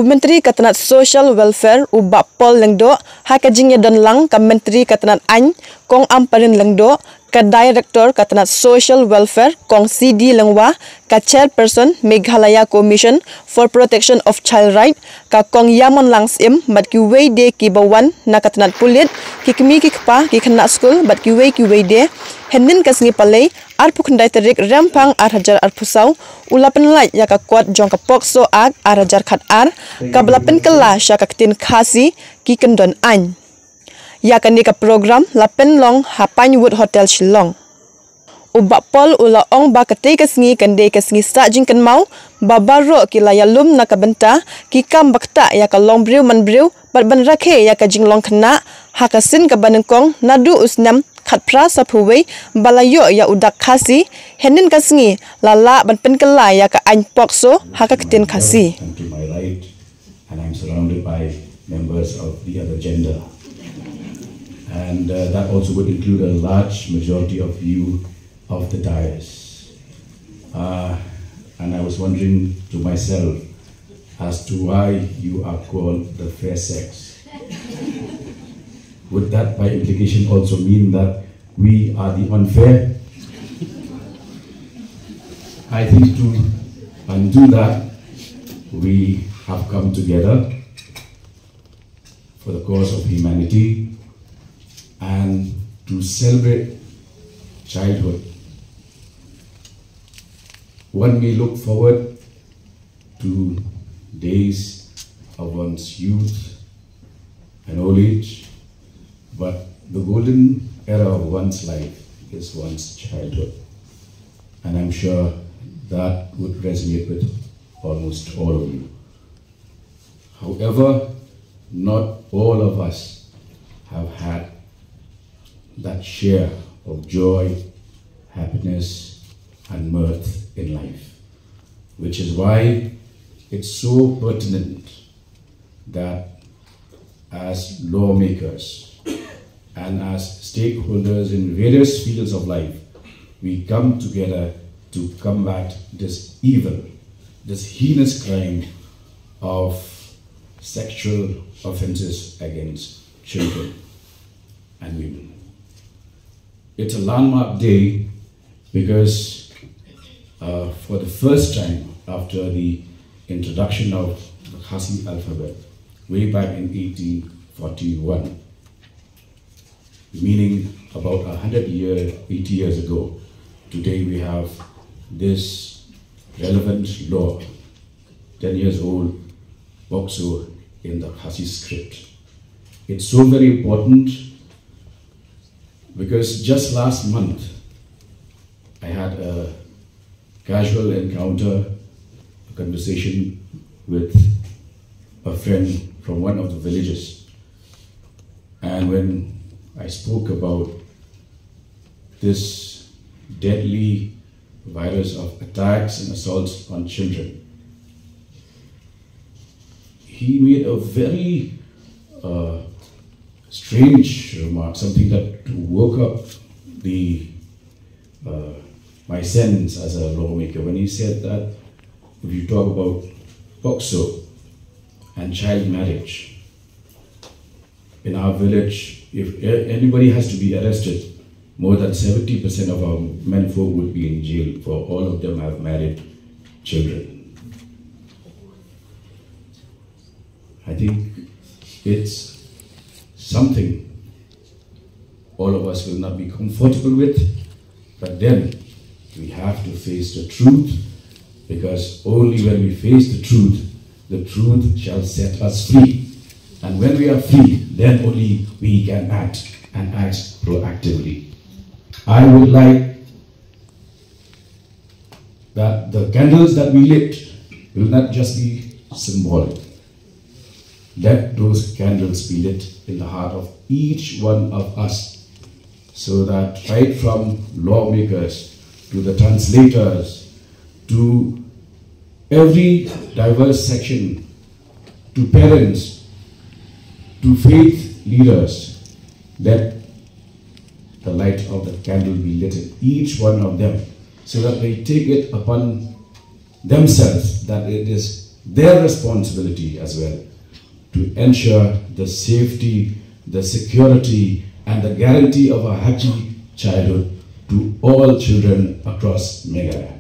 Menteri Katanat Social Welfare Bapol Lengdo hakajingnya don lang ka Menteri Katanat Any kong amparin lengdo ka Director Katanat Social Welfare kong CD Lengwa ka Chairperson Meghalaya Commission for Protection of Child Right ka kong Yamon Langsim bat ki weide ki bawan na Katanat Pulit ki kmi ki kpa ki khana school bat ki weide hendin kasngi palai arpuk ndai terik rampang arhajar arpusau ula Pynlait ya ka kuat jong ka POCSO Act arhajar khat ar ka belapen kela sya ka ktien khasi ki kendon Any ya kan ka program lapen long hapany wood hotel Shillong Bapol ula ong ba katay kasngi kande kasngi sa jing kan mau babaro ki layalum na kabenta ki kam bakta ya ka long briu man briu bat ban rakhe ya ka jing long khana hakasin ka banengkong naduh usnam khat pra sa phuwei balayo ya udak khasi henin kasngi lala ban penkela ya ka Any POCSO haka ktien khasi. To my right, and I'm surrounded by members of the other gender, and that also would include a large majority of you of the dais. And I was wondering to myself as to why you are called the fair sex. Would that by implication also mean that we are the unfair? I think to undo that, we have come together for the cause of humanity and to celebrate childhood. One may look forward to days of one's youth and old age, but the golden era of one's life is one's childhood. And I'm sure that would resonate with almost all of you. However, not all of us have had that share of joy, happiness, and mirth in life, which is why it's so pertinent that as lawmakers and as stakeholders in various fields of life, we come together to combat this evil, this heinous crime of sexual offenses against children and women. It's a landmark day because for the first time after the introduction of the Khasi alphabet way back in 1841, meaning about 80 years ago, today we have this relevant law, 10 years old, POCSO in the Khasi script. It's so very important because just last month I had a casual encounter, a conversation with a friend from one of the villages. And when I spoke about this deadly virus of attacks and assaults on children, he made a very strange remark, something that woke up my sense as a lawmaker, when he said that if you talk about POCSO and child marriage, in our village, if anybody has to be arrested, more than 70% of our men folk would be in jail, for all of them have married children. I think it's something all of us will not be comfortable with, but then we have to face the truth, because only when we face the truth shall set us free. And when we are free, then only we can act, and act proactively. I would like that the candles that we lit will not just be symbolic. Let those candles be lit in the heart of each one of us, so that right from lawmakers to the translators, to every diverse section, to parents, to faith leaders, let the light of the candle be lit in each one of them, so that they take it upon themselves that it is their responsibility as well to ensure the safety, the security, and the guarantee of a happy childhood to all children across Meghalaya.